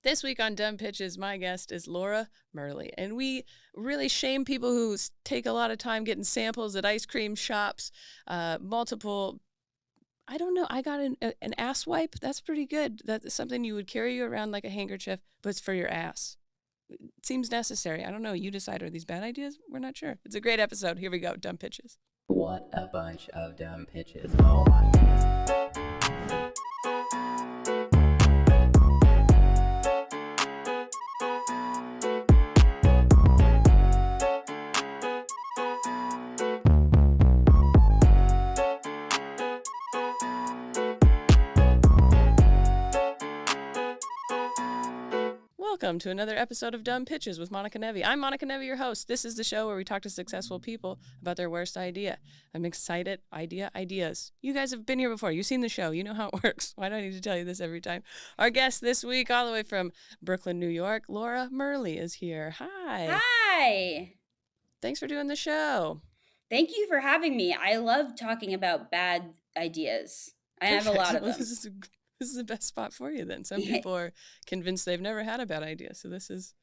This week on Dumb Pitches, my guest is Laura Merli, and we really shame people who take a lot of time getting samples at ice cream shops, multiple. I don't know. I got an ass wipe. That's pretty good. That's something you would carry around like a handkerchief, but it's for your ass. It seems necessary. I don't know. You decide. Are these bad ideas? We're not sure. It's a great episode. Here we go. Dumb Pitches. What a bunch of dumb pitches. Oh my God. Welcome to another episode of Dumb Pitches with Monica Nevi. I'm Monica Nevi, your host. This is the show where we talk to successful people about their worst idea. I'm excited. Ideas. You guys have been here before. You've seen the show. You know how it works. Why do I need to tell you this every time? Our guest this week, all the way from Brooklyn, New York, Laura Merli is here. Hi. Hi. Thanks for doing the show. Thank you for having me. I love talking about bad ideas. I have a lot of them. This is the best spot for you then. Some people are convinced they've never had a bad idea. So this is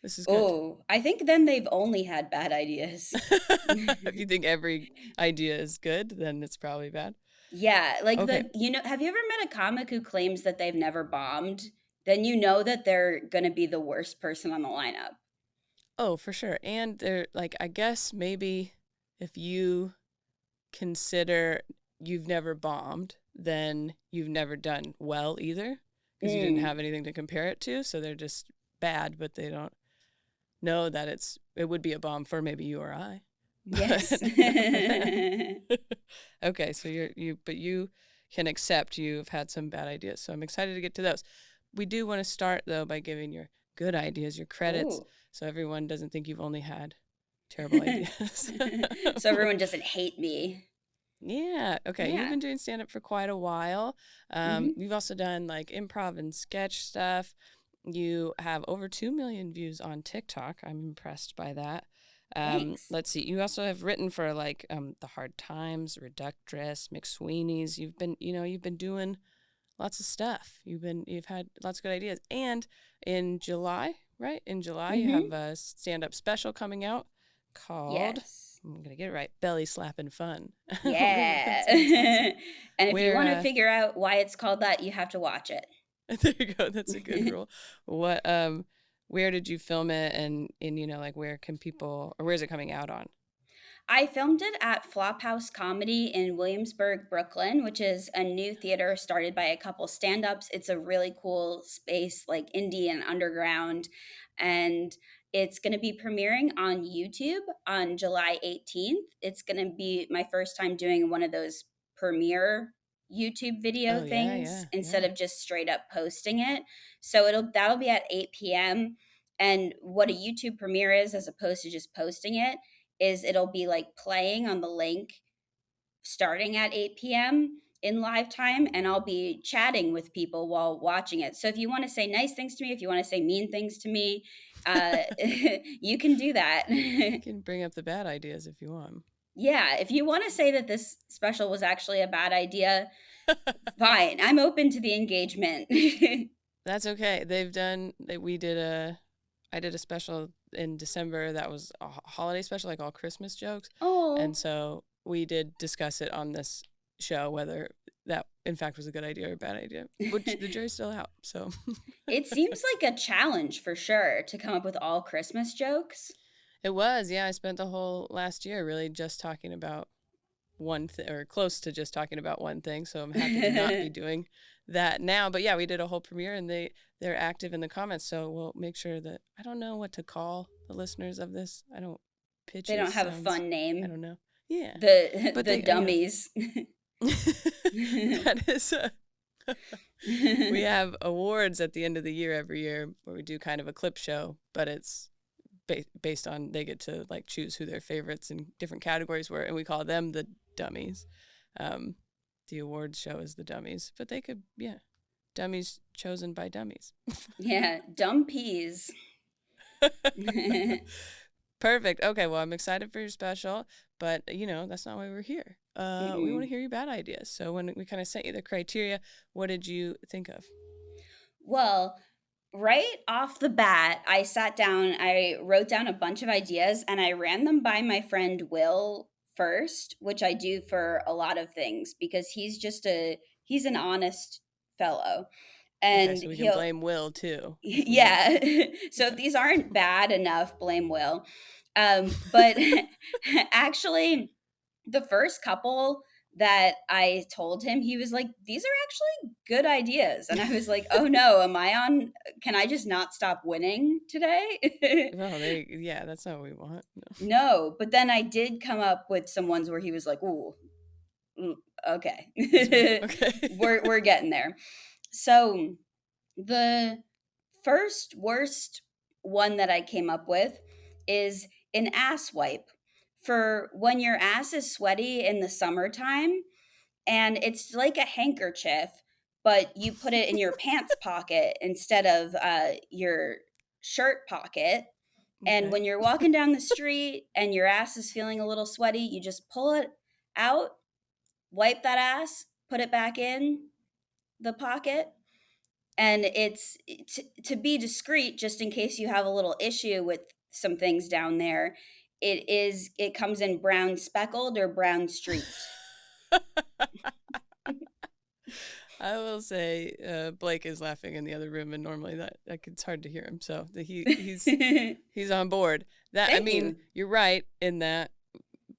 good. Oh, I think then they've only had bad ideas. If you think every idea is good, then it's probably bad. Yeah, like Okay. have you ever met a comic who claims that they've never bombed? Then you know that they're going to be the worst person on the lineup. Oh, for sure. And they're like, I guess maybe if you consider you've never bombed, then you've never done well either, because you didn't have anything to compare it to. So they're just bad, but they don't know that it would be a bomb for maybe you or I. Yes. Okay, so you can accept you've had some bad ideas. So I'm excited to get to those. We do want to start though by giving your good ideas, your credits, so everyone doesn't think you've only had terrible ideas. So everyone doesn't hate me. Yeah. Okay. Yeah. You've been doing stand-up for quite a while. You've also done like improv and sketch stuff. You have over 2 million views on TikTok. I'm impressed by that. Thanks. Let's see. You also have written for like The Hard Times, Reductress, McSweeney's. You've been doing lots of stuff. You've had lots of good ideas. And in July, right? In July, you have a stand-up special coming out called. Yes. I'm going to get it right. Belly Slappin Fun. Yeah. Awesome. And if you want to figure out why it's called that, you have to watch it. There you go. That's a good rule. Where did you film it? And like where can people, or where's it coming out on? I filmed it at Flophouse Comedy in Williamsburg, Brooklyn, which is a new theater started by a couple stand-ups. It's a really cool space, like indie and underground. And it's going to be premiering on YouTube on July 18th. It's going to be my first time doing one of those premiere YouTube video things instead of just straight up posting it. So that'll be at 8 p.m. And what a YouTube premiere is, as opposed to just posting it, is it'll be like playing on the link starting at 8 p.m. in live time, and I'll be chatting with people while watching it. So if you want to say nice things to me, if you want to say mean things to me, you can do that. You can bring up the bad ideas if you want. Yeah, if you want to say that this special was actually a bad idea, fine. I'm open to the engagement. That's okay. I did a special in December that was a holiday special, like all Christmas jokes. Oh. And so we did discuss it on this show, whether that in fact was a good idea or a bad idea, which the jury's still out. So it seems like a challenge for sure to come up with all Christmas jokes. It was, yeah. I spent the whole last year really just talking about one thing, or close to just talking about one thing. So I'm happy to not be doing that now. But yeah, we did a whole premiere, and they're active in the comments. So we'll make sure that, I don't know what to call the listeners of this. I don't pitch. They don't have a fun name. I don't know. Yeah. The dummies. That is. We have awards at the end of the year every year where we do kind of a clip show, but it's based on, they get to like choose who their favorites in different categories were, and we call them the dummies. The awards show is the dummies, but they could, dummies chosen by dummies. Yeah, dumb peas. Perfect. Okay, well, I'm excited for your special, but that's not why we're here. We want to hear your bad ideas. So when we kind of sent you the criteria, what did you think of? Well, right off the bat, I sat down, I wrote down a bunch of ideas, and I ran them by my friend Will first, which I do for a lot of things because he's an honest fellow. Okay, And so we can he'll blame Will too if we need yeah. to. So if Okay. these aren't bad enough, blame Will. But actually, the first couple that I told him, he was like, "These are actually good ideas." And I was like, "Oh no, can I just not stop winning today?" Well, yeah, that's not what we want. No. No, but then I did come up with some ones where he was like, "Ooh, mm, This one? okay." Okay. We're getting there. So, the first worst one that I came up with is an ass wipe for when your ass is sweaty in the summertime, and it's like a handkerchief, but you put it in your pants pocket instead of your shirt pocket. And Okay. when you're walking down the street and your ass is feeling a little sweaty, you just pull it out, wipe that ass, put it back in the pocket, and it's to be discreet just in case you have a little issue with some things down there. It comes in brown speckled or brown streaked. I will say, Blake is laughing in the other room, and normally it's hard to hear him, so he's on board. That I Thank mean, you. you're right in that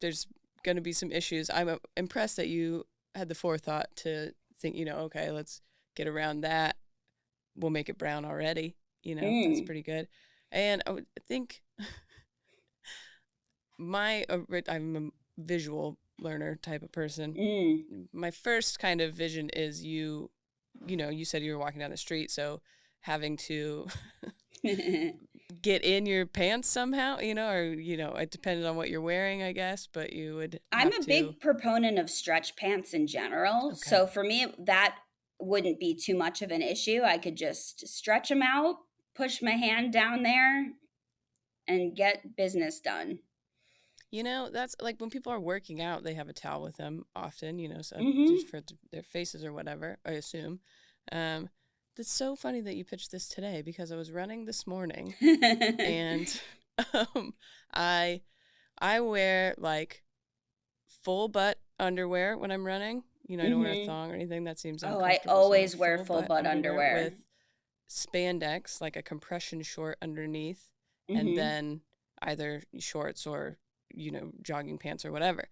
there's going to be some issues. I'm impressed that you had the forethought to think, okay, let's get around that. We'll make it brown already. That's Mm, pretty good. And I would think I'm a visual learner type of person. mm. My first kind of vision is you said you were walking down the street, so having to get in your pants somehow, or it depends on what you're wearing, I guess, but you would I'm have a to. big proponent of stretch pants in general. Okay. So for me, that wouldn't be too much of an issue. I could just stretch them out, push my hand down there, and get business done. That's like when people are working out, they have a towel with them often, so just Hmm. for their faces or whatever, I assume. Um, that's so funny that you pitched this today because I was running this morning and um, I I wear like full butt underwear when I'm running. I don't wear a Hmm. thong or anything that seems Oh, I uncomfortable. So I wear always wear full full butt butt underwear with underwear. spandex, like a compression short underneath, and Hmm. then either shorts or, jogging pants or whatever.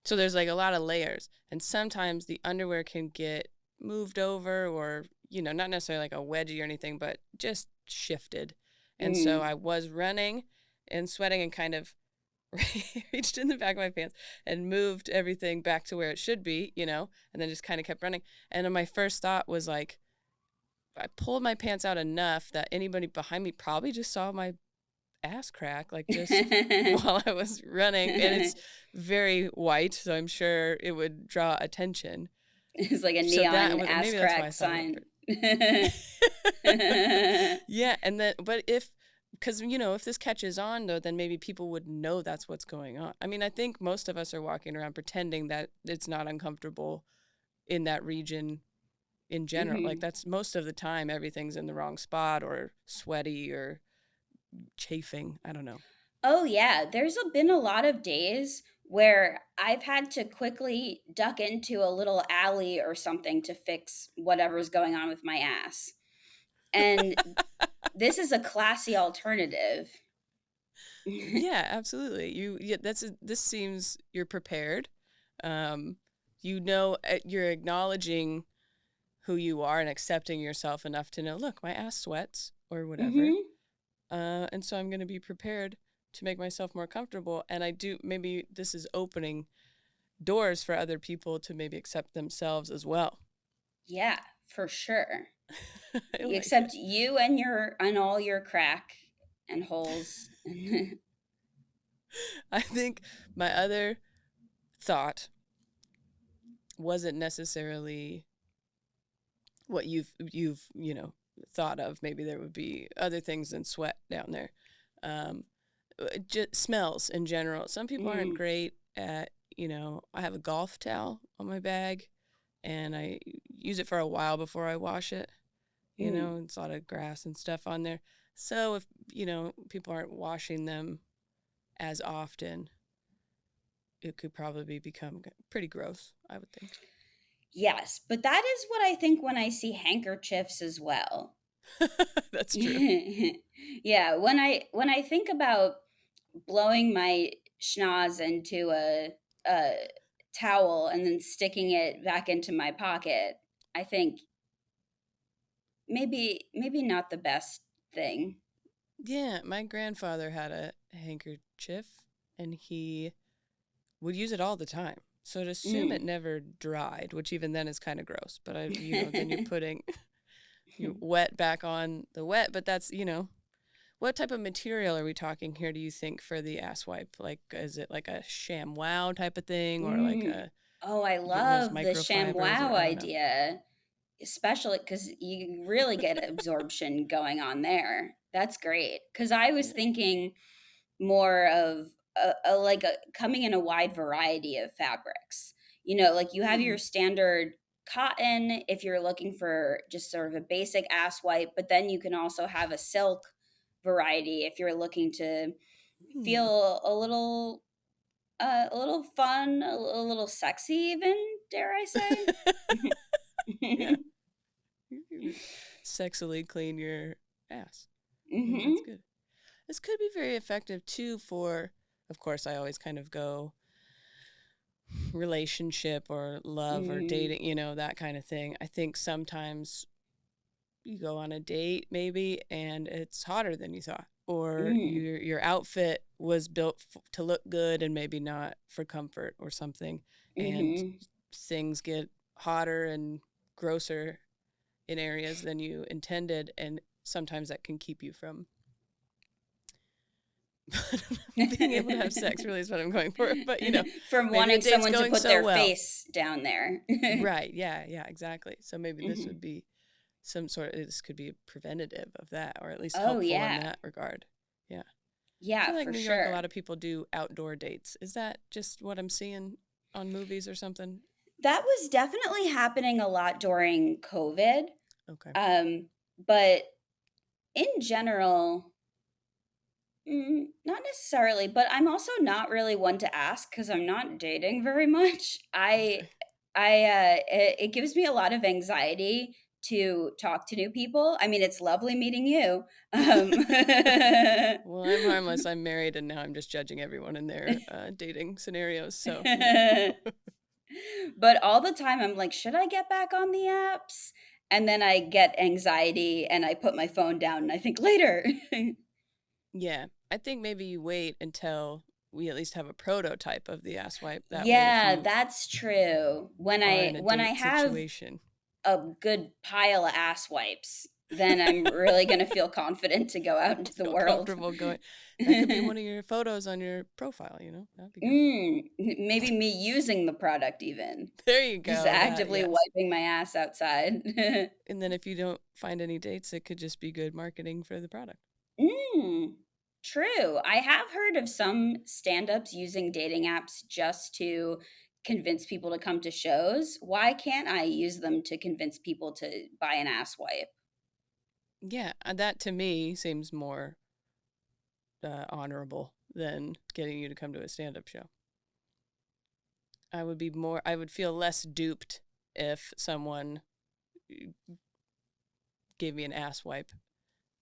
So there's like a lot of layers. And sometimes the underwear can get moved over or, not necessarily like a wedgie or anything, but just shifted. And so Mm. I was running and sweating and kind of reached in the back of my pants and moved everything back to where it should be, and then just kind of kept running. And then my first thought was like, I pulled my pants out enough that anybody behind me probably just saw my ass crack, like just while I was running. And it's very white, so I'm sure it would draw attention. It's like a So neon ass maybe that's why I crack thought of sign. it first. Yeah, and then, but because if this catches on though, then maybe people would know that's what's going on. I mean, I think most of us are walking around pretending that it's not uncomfortable in that region in general. Like Hmm. that's most of the time everything's in the wrong spot or sweaty or chafing. I don't know. Oh yeah, been a lot of days where I've had to quickly duck into a little alley or something to fix whatever's going on with my ass. And this is a classy alternative. Yeah, absolutely. This seems you're prepared. Um, you're acknowledging who you are and accepting yourself enough to know, look, my ass sweats or whatever. Hmm. And so I'm going to be prepared to make myself more comfortable. And maybe this is opening doors for other people to maybe accept themselves as well. Yeah, for sure. I like it. Except you and all your crack and holes. I think my other thought wasn't necessarily what you've thought of. Maybe there would be other things than sweat down there. Um, just smells in general. Some people aren't Mm. great at, I have a golf towel on my bag and I use it for a while before I wash it. Mm. It's a lot of grass and stuff on there. So if, people aren't washing them as often, it could probably become pretty gross, I would think. Yes, but that is what I think when I see handkerchiefs as well. That's true. Yeah, when I think about blowing my schnoz into a towel and then sticking it back into my pocket, I think maybe not the best thing. Yeah, my grandfather had a handkerchief and he would use it all the time. So to assume it Mm. never dried, which even then is kind of gross, but then you're putting your wet back on the wet, but that's, what type of material are we talking here, do you think, for the ass wipe? Like, is it like a ShamWow type of thing or like Mm. a Oh, I getting those love the microfibers or ShamWow I don't know. idea, especially because you really get absorption going on there. That's great. Because I was Yeah. thinking more of coming in a wide variety of fabrics. Like you have your Hmm. standard cotton if you're looking for just sort of a basic ass wipe, but then you can also have a silk variety if you're looking to Hmm. feel a little fun, a little sexy even, dare I say. Yeah. You sexily clean your ass. I think that's Hmm. good. This could be very effective too for, of course, I always kind of go relationship or love or Mm. dating, that kind of thing. I think sometimes you go on a date maybe and it's hotter than you thought, or Mm. your outfit was built to look good and maybe not for comfort or something, and Hmm. things get hotter and grosser in areas than you intended, and sometimes that can keep you from being able to have sex really is what I'm going for. But From maybe the wanting date's someone to going put so their well. face down there. Right. Yeah. Yeah. Exactly. So maybe this Hmm. would be this could be preventative of that, or at least Oh helpful in yeah. that regard. Yeah. I Yeah, feel like for New York, a sure. lot of people do outdoor dates. Is that just what I'm seeing on movies or something? That was definitely happening a lot during COVID. Okay. But in general, not necessarily, but I'm also not really one to ask because I'm not dating very much. Okay. It gives me a lot of anxiety to talk to new people. I mean, it's lovely meeting you. Well, I'm harmless. I'm married, and now I'm just judging everyone in their dating scenarios. So, But all the time I'm like, should I get back on the apps? And then I get anxiety and I put my phone down and I think later. yeah. I think maybe you wait until we at least have a prototype of the ass wipe. That way, if Yeah, you that's true. When are I in a when I date have situation, a good pile of ass wipes, then I'm really gonna feel confident to go out into the feel world. comfortable going. That could be one of your photos on your profile. That'd be good. Maybe me using the product even. There you Just go. That, actively yes. wiping my ass outside. And then if you don't find any dates, it could just be good marketing for the product. Mm, true. I have heard of some stand-ups using dating apps just to convince people to come to shows. Why can't I use them to convince people to buy an ass wipe? Yeah, that to me seems more honorable than getting you to come to a stand-up show. I would feel less duped if someone gave me an ass wipe,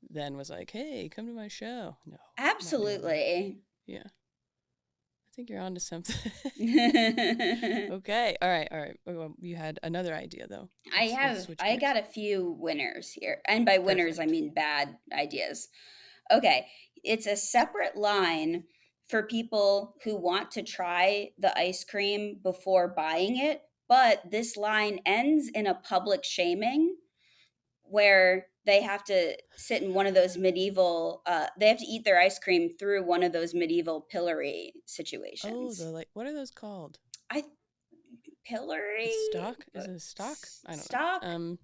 then was like, "Hey, come to my show." No, I'm not doing that. Absolutely. Yeah, I think you're onto something. Okay, all right, all right. Well, you had another idea though. Let's switch I gears. got a few winners here. And by winners I Perfect. mean bad ideas. Okay, it's a separate line for people who want to try the ice cream before buying it, but this line ends in a public shaming where they have to sit in one of those medieval they have to eat their ice cream through one of those medieval pillory Oh, situations. what are those called? I pillory It's stock? Is it a stock? I don't know. stock.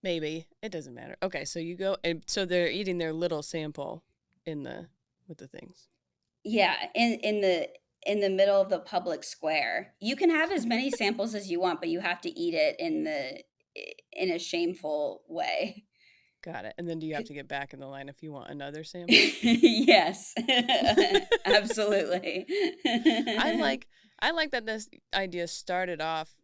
Maybe it doesn't matter. Okay, so you go, and so they're eating their little sample in the with the things. Yeah, in the middle of the public square. You can have as many samples as you want, but you have to eat it in a shameful way. Got it. And then do you have to get back in the line if you want another sample? Yes, absolutely. I like that this idea started off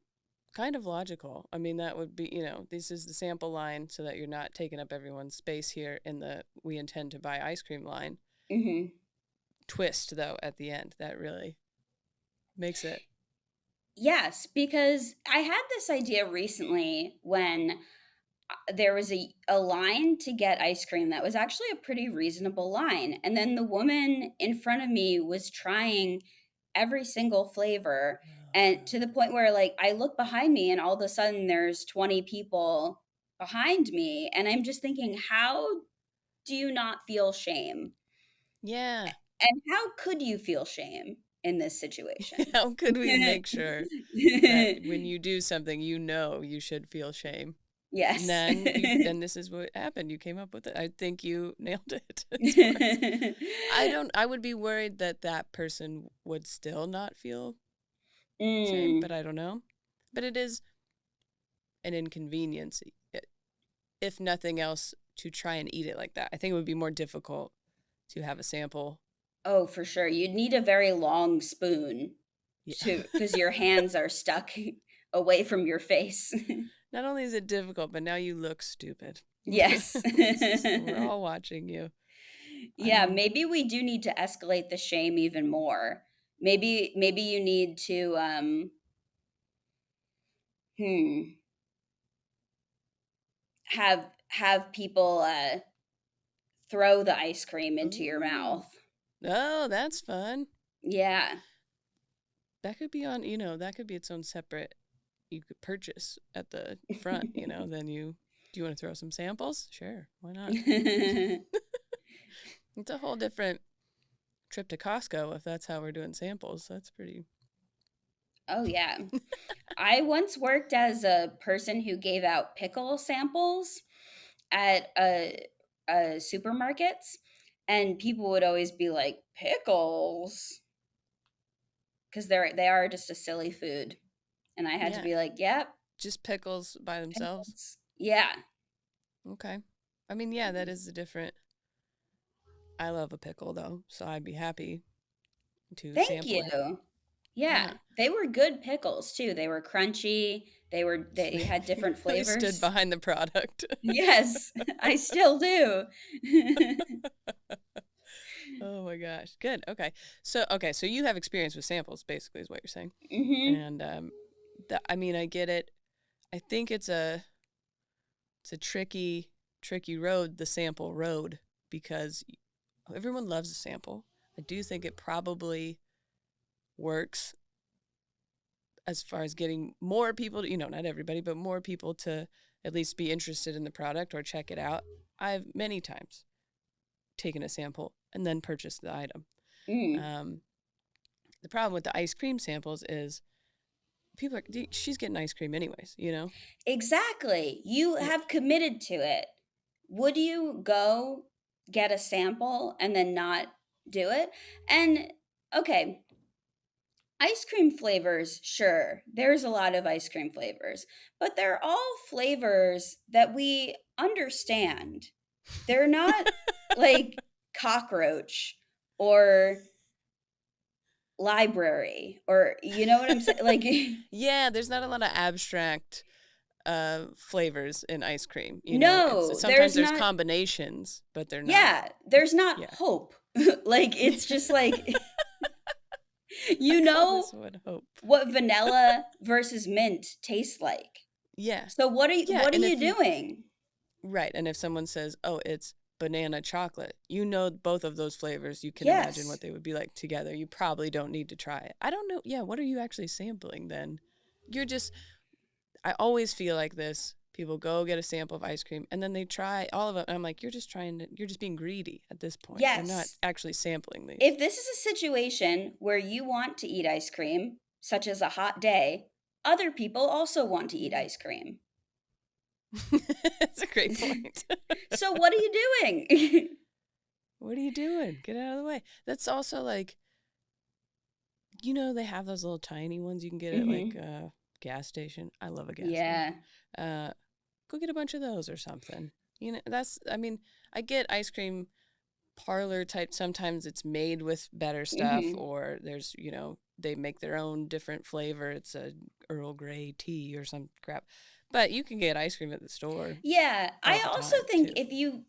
kind of logical. I mean, that would be, this is the sample line so that you're not taking up everyone's space here in the we intend to buy ice cream line. Mm-hmm. Twist, though, at the end. That really makes it. Yes, because I had this idea recently when there was a line to get ice cream that was actually a pretty reasonable line. And then the woman in front of me was trying every single flavor. And to the point where, like, I look behind me and all of a sudden there's 20 people behind me. And I'm just thinking, how do you not feel shame? Yeah. And how could you feel shame in this situation? How could we make sure that when you do something, you should feel shame? Yes. And then this is what happened. You came up with it. I think you nailed it. I would be worried that person would still not feel shame, but I don't know. But it is an inconvenience, if nothing else, to try and eat it like that. I think it would be more difficult to have a sample. Oh, for sure. You'd need a very long spoon because your hands are stuck away from your face. Not only is it difficult, but now you look stupid. Yes. We're all watching you. Yeah, maybe we do need to escalate the shame even more. Maybe you need to have people throw the ice cream into your mouth. Oh, that's fun. Yeah. That could be that could be its own separate, you could purchase at the front, then do you want to throw some samples? Sure, why not? It's a whole different trip to Costco if that's how we're doing samples. That's pretty. Oh, yeah. I once worked as a person who gave out pickle samples at supermarkets, and people would always be like, pickles? Because they are just a silly food. And I had to be like, yep. Just pickles by themselves? Pickles. Yeah. Okay. I mean, yeah, that is a different. I love a pickle, though, so I'd be happy to Thank sample you. it. Yeah. They were good pickles, too. They were crunchy. They had different flavors. They stood behind the product. Yes, I still do. Oh my gosh. Good. Okay. So you have experience with samples, basically, is what you're saying. Mm-hmm. And I mean, I get it. I think it's a tricky road, the sample road, because everyone loves a sample. I do think it probably works as far as getting more people to, not everybody, but more people to at least be interested in the product or check it out. I've many times taken a sample and then purchased the item. The problem with the ice cream samples is people are, she's getting ice cream anyways, Exactly. You have committed to it. Would you go get a sample and then not do it? And okay, ice cream flavors, sure. There's a lot of ice cream flavors, but they're all flavors that we understand. They're not like cockroach or library, or you know what I'm saying? Like, yeah, there's not a lot of abstract flavors in ice cream. No, sometimes there's combinations, but they're not. Yeah, there's not hope. Like, it's just like, what vanilla versus mint tastes like. Yeah. So what are you doing? Right, and if someone says, "Oh, it's banana chocolate," both of those flavors. You can imagine what they would be like together. You probably don't need to try it. I don't know. Yeah, what are you actually sampling then? I always feel like this. People go get a sample of ice cream and then they try all of it. And I'm like, you're just being greedy at this point. Yes. You're not actually sampling these. If this is a situation where you want to eat ice cream, such as a hot day, other people also want to eat ice cream. That's a great point. So what are you doing? What are you doing? Get out of the way. That's also like, they have those little tiny ones you can get at like a gas station. I love a gas station. Go get a bunch of those or something. I get ice cream parlor type. Sometimes it's made with better stuff, Hmm. or there's, they make their own different flavor. It's a Earl Grey tea or some crap. But you can get ice cream at the store Yeah, all I the also time think too. if you,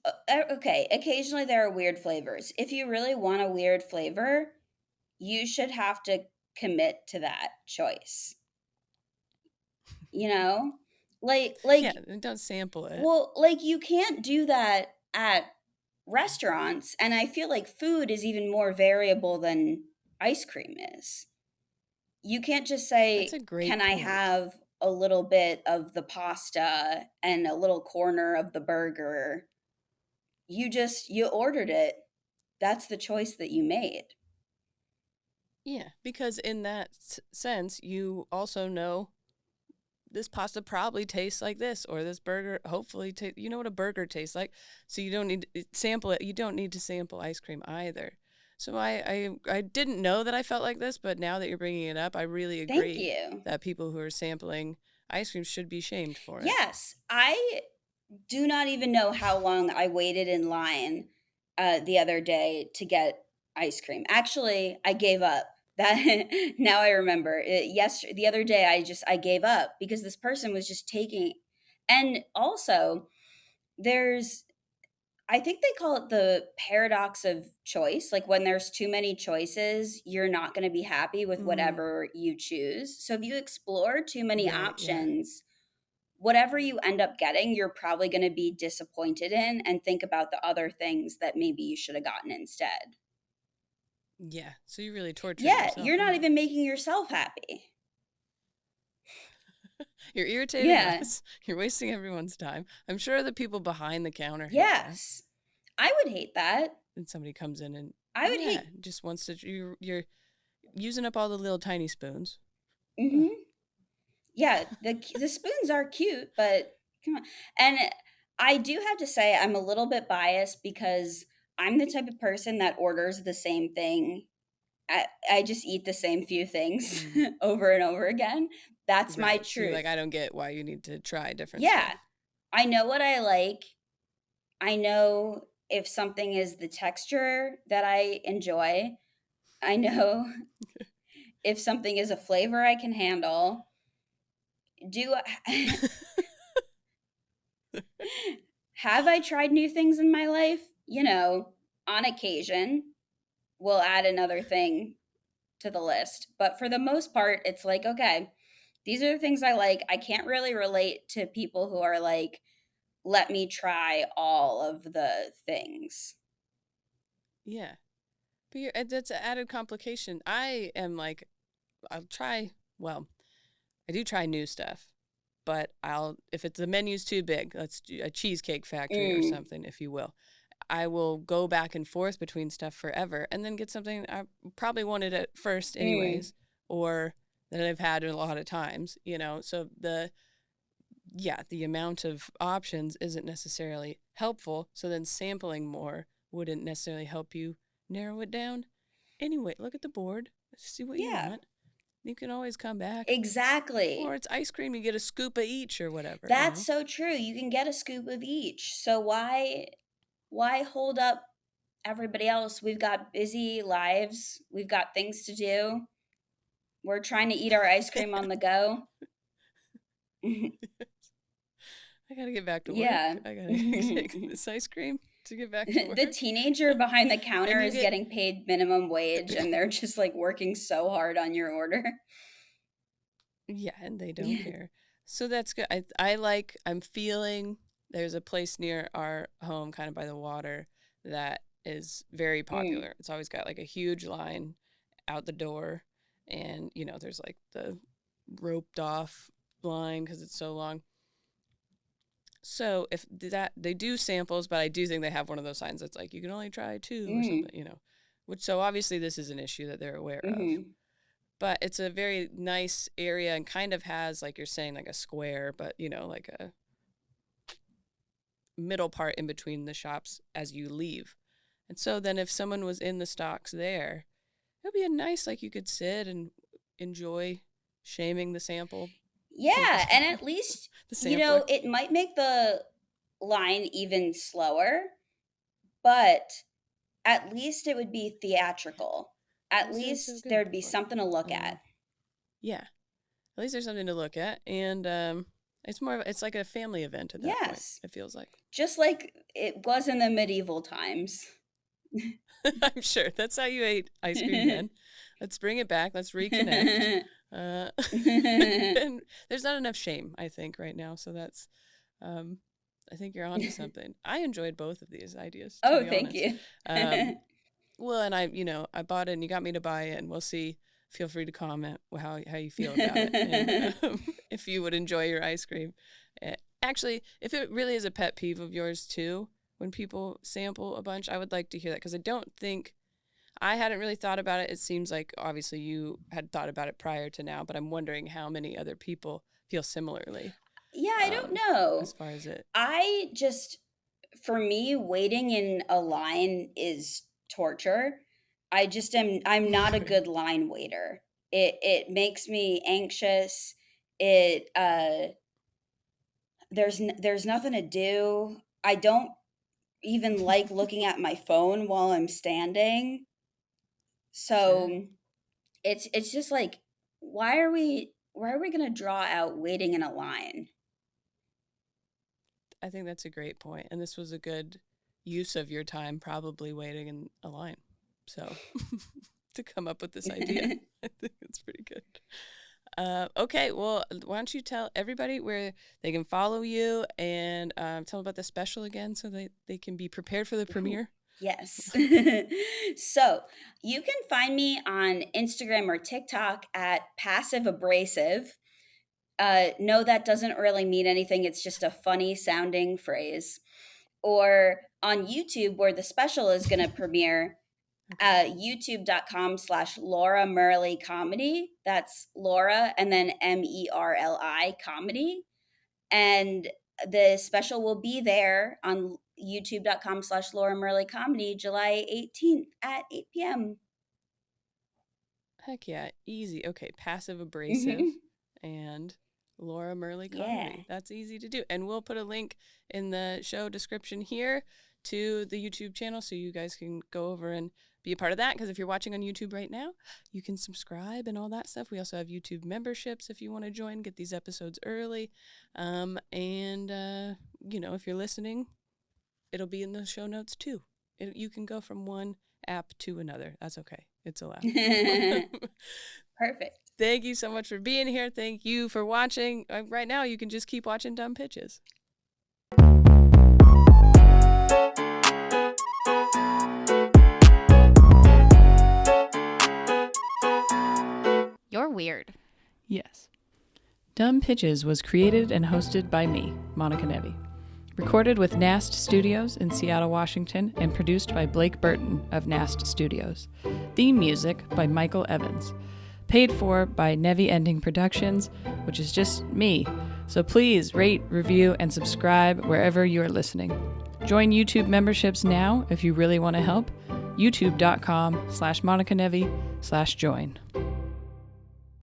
okay, occasionally there are weird flavors. If you really want a weird flavor, you should have to commit to that choice. You know? Yeah, Like, and don't sample it. well, like you can't do that at restaurants, and I feel like food is even more variable than ice cream is. You can't just That's say, a great "Can I point. have a little bit of the pasta and a little corner of the burger?" You ordered it. That's the choice that you made. Yeah, because in that sense, you also know this pasta probably tastes like this, or this burger hopefully you know what a burger tastes like, so you don't need to sample it. You don't need to sample ice cream either. So I didn't know that I felt like this, but now that you're bringing it up, I really Thank agree you. that people who are sampling ice cream should be shamed for it. Yes, I do not even know how long I waited in line the other day to get ice cream. Actually, I gave up. That now I remember. The other day I gave up because this person was just taking, and also there's, I think they call it the paradox of choice. Like when there's too many choices, you're not going to be happy with Mm, whatever you choose. So if you explore too many right, yeah. options, whatever you end up getting, you're probably going to be disappointed in and think about the other things that maybe you should have gotten instead. Yeah, so you really tortured Yeah, yourself you're in not that. even making yourself happy. You're irritating Yeah. us. You're wasting everyone's time. I'm sure the people behind the counter hate that. Yes. I would hate that. And somebody comes in and, I would yeah, hate. just wants to, you're using up all the little tiny spoons. Ugh. Mhm. Yeah, the spoons are cute, but come on. And I do have to say I'm a little bit biased because I'm the type of person that orders the same thing. I just eat the same few things Mm, over and over again. That's my right. So you're truth. like, I don't get why you need to try different Yeah, stuff. I know what I like. I know if something is the texture that I enjoy. I know if something is a flavor I can handle. Do have I tried new things in my life? On occasion, we'll add another thing to the list. But for the most part, it's like, okay, these are the things I like. I can't really relate to people who are like, let me try all of the things. Yeah. But that's an added complication. I am like, I'll try, well, I do try new stuff, but if the menu's too big, let's do a Cheesecake Factory or Mm, something, if you will. I will go back and forth between stuff forever and then get something I probably wanted at first mm. anyways, or that I've had a lot of times. So the amount of options isn't necessarily helpful. So then sampling more wouldn't necessarily help you narrow it down. Anyway, look at the board, see what you Yeah, want. You can always come back. Or exactly. it's ice cream, you get a scoop of each or whatever. That's so true. You can get a scoop of each. So why hold up everybody else? We've got busy lives. We've got things to do. We're trying to eat our ice cream on the go. I gotta get back to work. Yeah. I gotta take The this ice cream to get back to work. teenager behind the And counter you is get, getting paid minimum wage and they're just like working so hard on your order. yeah, and they don't Yeah. care. So that's good. I'm feeling there's a place near our home, kind of by the water, that is very Mm. popular. It's always got like a huge line out the door, and there's like the roped off line because it's so long. So if that they do samples, but I do think they have one of those signs that's like you can only try two or Mm. something. Which so obviously this is an issue that they're aware of. Mhm. But it's a very nice area and kind of has, like you're saying, like a square, but like a middle part in between the shops as you leave. And so then if someone was in the stocks there, it would be a nice, like you could sit and enjoy shaming the sample Yeah, people. and at least The You sampler. know, it might make the line even slower, but at least it would be theatrical. At You sound so least good there'd be before. something to look at. Yeah. At least there's something to look at, and it's like a family event at that point. Yes. It feels like. Just like it was in the medieval times. I'm sure that's how you ate ice cream then. Let's bring it back. Let's reconnect. And there's not enough shame, I think, right now. So that's, I think you're onto something. I enjoyed both of these ideas, to Oh, be thank honest. you. Well, and I bought it and you got me to buy it, and we'll see. Feel free to comment how you feel about it, and if you would enjoy your ice cream. Actually, if it really is a pet peeve of yours too, when people sample a bunch, I would like to hear that, because I hadn't really thought about it. It seems like obviously you had thought about it prior to now, but I'm wondering how many other people feel similarly Yeah, I don't know. as far as it. For me, waiting in a line is torture. I'm not a good line waiter. It makes me anxious. It there's nothing to do. I don't even like looking at my phone while I'm standing. Sure. So it's just like, why are we going to draw out waiting in a line? I think that's a great point, and this was a good use of your time, probably waiting in a line. So to come up with this idea, I think it's pretty good. Okay, well, why don't you tell everybody where they can follow you, and tell them about the special again, so they can be prepared for the premiere. Yes. So you can find me on Instagram or TikTok at passive abrasive. No, that doesn't really mean anything. It's just a funny sounding phrase. Or on YouTube, where the special is going to premiere, youtube.com/Laura Merli comedy. That's Laura and then Merli comedy. And the special will be there on youtube.com/Laura Merli comedy July 18th at 8 p.m. Heck yeah, easy. Okay, passive abrasive and Laura Merli Yeah. comedy. That's easy to do. And we'll put a link in the show description here to the YouTube channel, so you guys can go over and be a part of that. Because if you're watching on YouTube right now, you can subscribe and all that stuff. We also have YouTube memberships if you want to join, get these episodes early. If you're listening, it'll be in the show notes too. You can go from one app to another. That's okay. It's allowed. Perfect. Thank you so much for being here. Thank you for watching. Right now, you can just keep watching Dumb Pitches. You're weird. Yes. Dumb Pitches was created and hosted by me, Monica Nevi. Recorded with Nast Studios in Seattle, Washington, and produced by Blake Burton of Nast Studios. Theme music by Michael Evans. Paid for by Nevi Ending Productions, which is just me. So please rate, review, and subscribe wherever you are listening. Join YouTube memberships now if you really want to help. youtube.com/MonicaNevi/join.